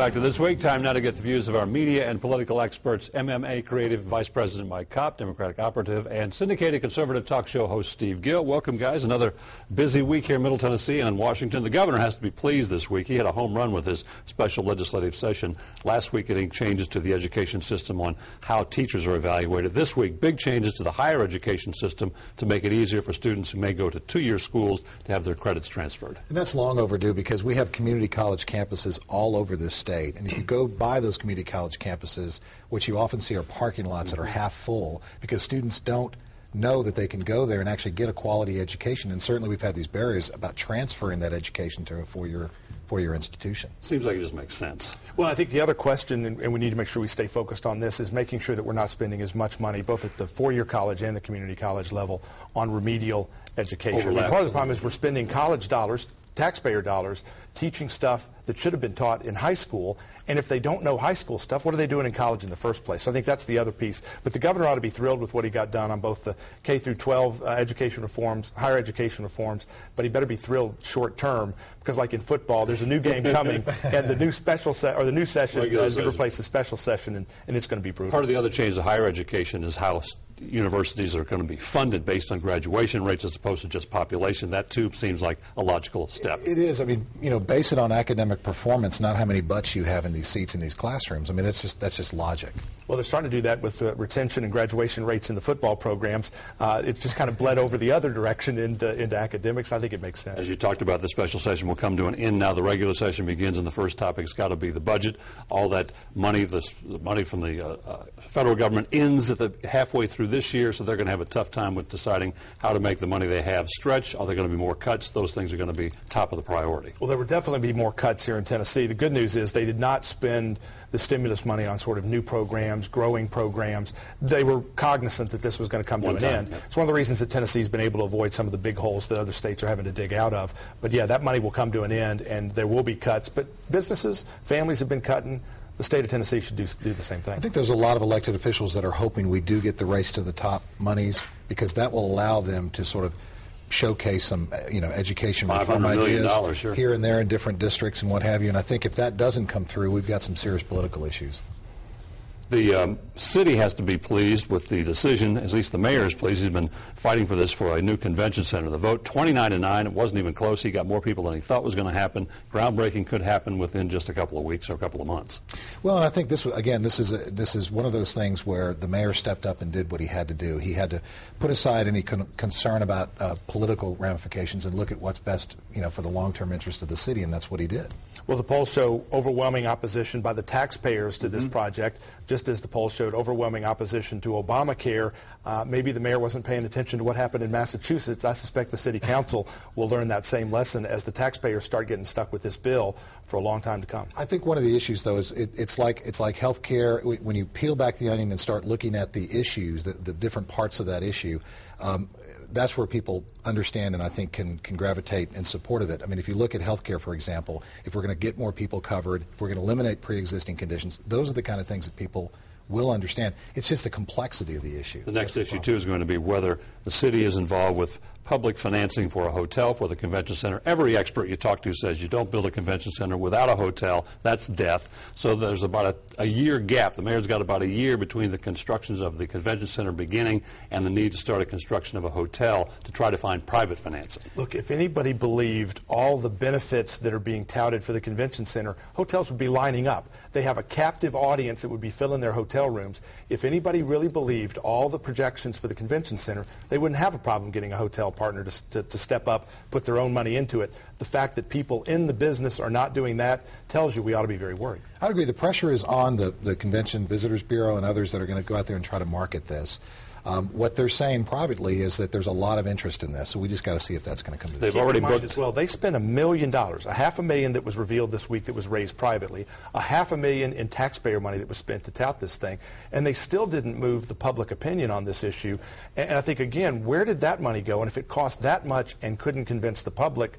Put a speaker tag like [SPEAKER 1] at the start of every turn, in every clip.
[SPEAKER 1] back to This Week. Time now to get the views of our media and political experts, MMA creative Vice President Mike Kopp, Democratic operative, and syndicated conservative talk show host Steve Gill. Welcome, guys. Another busy week here in Middle Tennessee and in Washington. The governor has to be pleased this week. He had a home run with his special legislative session last week, getting changes to the education system on how teachers are evaluated. This week, big changes to the higher education system to make it easier for students who may go to two-year schools to have their credits transferred.
[SPEAKER 2] And that's long overdue because we have community college campuses all over this state. And if you go by those community college campuses, what you often see are parking lots that are half full because students don't know that they can go there and actually get a quality education. And certainly we've had these barriers about transferring that education to a four-year institution.
[SPEAKER 1] Seems like it just makes sense.
[SPEAKER 3] Well, I think the other question, and we need to make sure we stay focused on this, is making sure that we're not spending as much money, both at the four-year college and the community college level, on remedial education. Part of the problem is we're spending college dollars, taxpayer dollars, teaching stuff that should have been taught in high school, and if they don't know high school stuff, what are they doing in college in the first place? So I think that's the other piece. But the governor ought to be thrilled with what he got done on both the K through 12 education reforms, higher education reforms, but he better be thrilled short term because, like in football, there's a new game coming, and the new the new session is going to replace the special session, and it's going to be brutal.
[SPEAKER 1] Part of the other change to higher education is how universities are going to be funded based on graduation rates as opposed to just population. That too seems like a logical step.
[SPEAKER 2] It is. I mean, base it on academic performance, not how many butts you have in these seats in these classrooms. I mean, that's just logic.
[SPEAKER 3] Well, they're starting to do that with retention and graduation rates in the football programs. It's just kind of bled over the other direction into academics. I think it makes sense.
[SPEAKER 1] As you talked about, the special session will come to an end now. The regular session begins, and the first topic's got to be the budget. All that money, the money from the federal government ends at the halfway through this year, so they're going to have a tough time with deciding how to make the money they have stretch. Are there going to be more cuts? Those things are going to be top of the priority.
[SPEAKER 3] Well, there will definitely be more cuts here in Tennessee. The good news is they did not spend the stimulus money on sort of new programs, growing programs. They were cognizant that this was going to come to an end. Yeah. It's one of the reasons that Tennessee's been able to avoid some of the big holes that other states are having to dig out of. But yeah, that money will come to an end, and there will be cuts. But businesses, families have been cutting. The state of Tennessee should do the same thing.
[SPEAKER 2] I think there's a lot of elected officials that are hoping we do get the race to the top monies because that will allow them to sort of showcase some, education reform ideas
[SPEAKER 1] sure,
[SPEAKER 2] here and there in different districts and what have you. And I think if that doesn't come through, we've got some serious political issues.
[SPEAKER 1] The city has to be pleased with the decision, at least the mayor is pleased. He's been fighting for this for a new convention center. The vote, 29-9, it wasn't even close. He got more people than he thought was going to happen. Groundbreaking could happen within just a couple of weeks or a couple of months.
[SPEAKER 2] Well, and I think this is one of those things where the mayor stepped up and did what he had to do. He had to put aside any concern about political ramifications and look at what's best, for the long-term interest of the city, and that's what he did.
[SPEAKER 3] Well, the polls show overwhelming opposition by the taxpayers to this project, just as the polls showed overwhelming opposition to Obamacare. Maybe the mayor wasn't paying attention to what happened in Massachusetts. I suspect the city council will learn that same lesson as the taxpayers start getting stuck with this bill for a long time to come.
[SPEAKER 2] I think one of the issues, though, is it's like health care. When you peel back the onion and start looking at the issues, the different parts of that issue, that's where people understand and I think can gravitate in support of it. I mean, if you look at health care, for example, if we're going to get more people covered, if we're going to eliminate pre-existing conditions, those are the kind of things that people will understand. It's just the complexity of the issue.
[SPEAKER 1] The next issue, too, is going to be whether the city is involved with public financing for a hotel, for the convention center. Every expert you talk to says you don't build a convention center without a hotel. That's death. So there's about a year gap. The mayor's got about a year between the constructions of the convention center beginning and the need to start a construction of a hotel to try to find private financing.
[SPEAKER 3] Look, if anybody believed all the benefits that are being touted for the convention center, hotels would be lining up. They have a captive audience that would be filling their hotel rooms. If anybody really believed all the projections for the convention center, they wouldn't have a problem getting a hotel partner to step up, put their own money into it. The fact that people in the business are not doing that tells you we ought to be very worried.
[SPEAKER 2] I agree. The pressure is on the Convention Visitors Bureau and others that are going to go out there and try to market this. What they're saying privately is that there's a lot of interest in this, so we just got to see if that's going to come to
[SPEAKER 1] They've already booked
[SPEAKER 3] as well. They spent $1 million, $500,000 that was revealed this week that was raised privately, $500,000 in taxpayer money that was spent to tout this thing, and they still didn't move the public opinion on this issue. And I think, again, where did that money go? And if it cost that much and couldn't convince the public,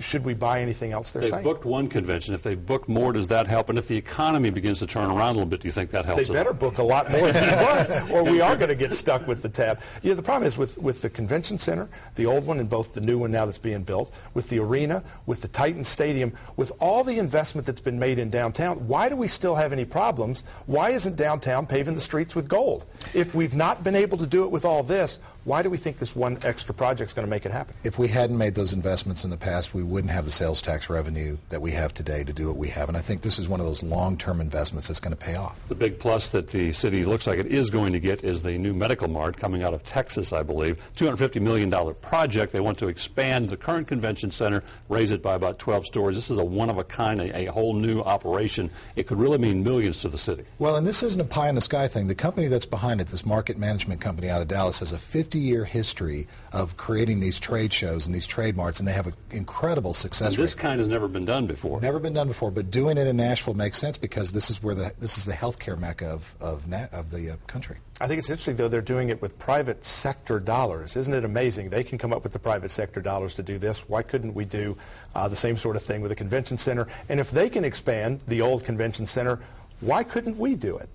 [SPEAKER 3] should we buy anything else they're
[SPEAKER 1] They've
[SPEAKER 3] saying?
[SPEAKER 1] booked one convention. If they book more, does that help? And if the economy begins to turn around a little bit, do you think that helps?
[SPEAKER 3] They better book a lot more than one, or we are going to get stuck with the tab. You know, the problem is with the convention center, the old one and both the new one now that's being built, with the arena, with the Titan Stadium, with all the investment that's been made in downtown, why do we still have any problems? Why isn't downtown paving the streets with gold? If we've not been able to do it with all this, why do we think this one extra project is going to make it happen?
[SPEAKER 2] If we hadn't made those investments in the past, we wouldn't have the sales tax revenue that we have today to do what we have. And I think this is one of those long-term investments that's going to pay off.
[SPEAKER 1] The big plus that the city looks like it is going to get is the new medical mart coming out of Texas, I believe. $250 million project. They want to expand the current convention center, raise it by about 12 stories. This is a one-of-a-kind, a whole new operation. It could really mean millions to the city.
[SPEAKER 2] Well, and this isn't a pie-in-the-sky thing. The company that's behind it, this market management company out of Dallas, has a 50-year history of creating these trade shows and these trade marts, and they have an incredible success rate.
[SPEAKER 1] This kind has never been done before.
[SPEAKER 2] Never been done before, but doing it in Nashville makes sense because this is where this is the healthcare mecca of the country.
[SPEAKER 3] I think it's interesting, though, they're doing it with private sector dollars. Isn't it amazing? They can come up with the private sector dollars to do this. Why couldn't we do the same sort of thing with a convention center? And if they can expand the old convention center, why couldn't we do it?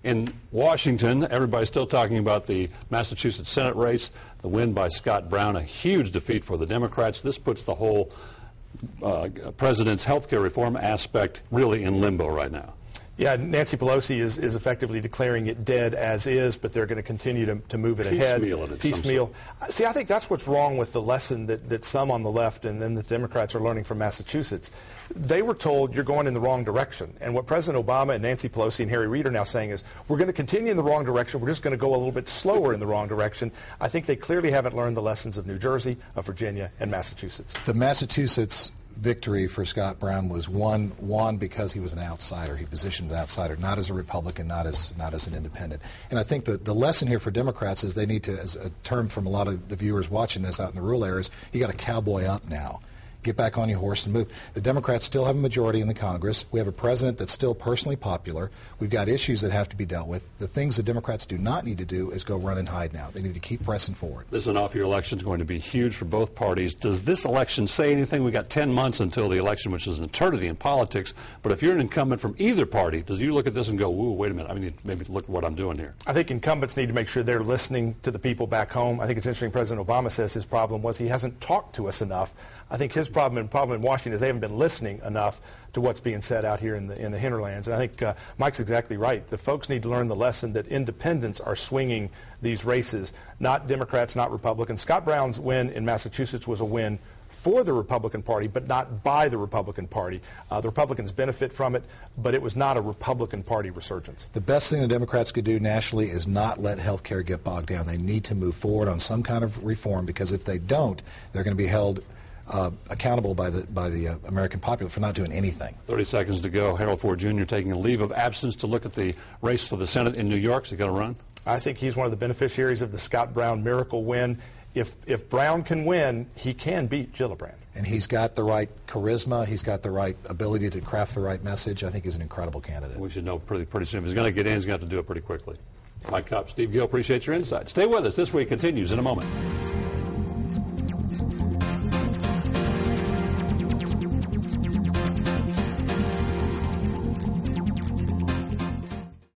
[SPEAKER 1] In Washington, everybody's still talking about the Massachusetts Senate race, the win by Scott Brown, a huge defeat for the Democrats. This puts the whole president's health care reform aspect really in limbo right now.
[SPEAKER 3] Yeah, Nancy Pelosi is effectively declaring it dead as is, but they're going to continue to move it ahead. Piecemeal. See, I think that's what's wrong with the lesson that some on the left and then the Democrats are learning from Massachusetts. They were told you're going in the wrong direction. And what President Obama and Nancy Pelosi and Harry Reid are now saying is we're going to continue in the wrong direction. We're just going to go a little bit slower in the wrong direction. I think they clearly haven't learned the lessons of New Jersey, of Virginia, and Massachusetts.
[SPEAKER 2] The Massachusetts victory for Scott Brown was won because he was an outsider. He positioned an outsider, not as a Republican, not as an independent. And I think the lesson here for Democrats is they need to, as a term from a lot of the viewers watching this out in the rural areas, you got to cowboy up now. Get back on your horse and move. The Democrats still have a majority in the Congress. We have a president that's still personally popular. We've got issues that have to be dealt with. The things the Democrats do not need to do is go run and hide now. They need to keep pressing forward.
[SPEAKER 1] This is an off-year election. It's going to be huge for both parties. Does this election say anything? We've got 10 months until the election, which is an eternity in politics. But if you're an incumbent from either party, does you look at this and go, ooh, wait a minute, I need to maybe look at what I'm doing here?
[SPEAKER 3] I think incumbents need to make sure they're listening to the people back home. I think it's interesting President Obama says his problem was he hasn't talked to us enough. I think his problem in Washington is they haven't been listening enough to what's being said out here in the hinterlands. And I think Mike's exactly right. The folks need to learn the lesson that independents are swinging these races, not Democrats, not Republicans. Scott Brown's win in Massachusetts was a win for the Republican Party, but not by the Republican Party. The Republicans benefit from it, but it was not a Republican Party resurgence.
[SPEAKER 2] The best thing the Democrats could do nationally is not let health care get bogged down. They need to move forward on some kind of reform, because if they don't, they're going to be held accountable by the American populace for not doing anything.
[SPEAKER 1] 30 seconds to go. Harold Ford Jr. taking a leave of absence to look at the race for the Senate in New York. Is he going to run?
[SPEAKER 3] I think he's one of the beneficiaries of the Scott Brown miracle win. If Brown can win, he can beat Gillibrand.
[SPEAKER 2] And he's got the right charisma. He's got the right ability to craft the right message. I think he's an incredible candidate.
[SPEAKER 1] We should know pretty soon. If he's going to get in, he's going to have to do it pretty quickly. Mike Kopp, Steve Gill, appreciate your insight. Stay with us. This week continues in a moment.